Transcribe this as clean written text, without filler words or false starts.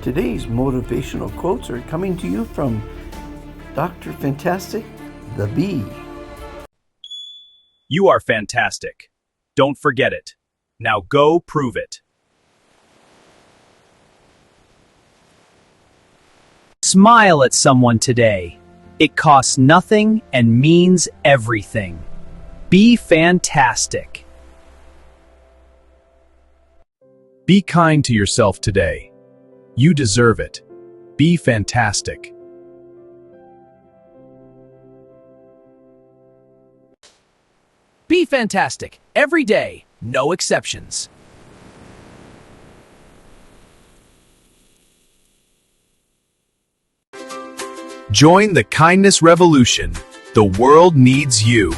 Today's motivational quotes are coming to you from Dr. Fantastic, the Bee. You are fantastic. Don't forget it. Now go prove it. Smile at someone today. It costs nothing and means everything. Be fantastic. Be kind to yourself today. You deserve it. Be fantastic. Be fantastic every day, no exceptions. Join the kindness revolution. The world needs you.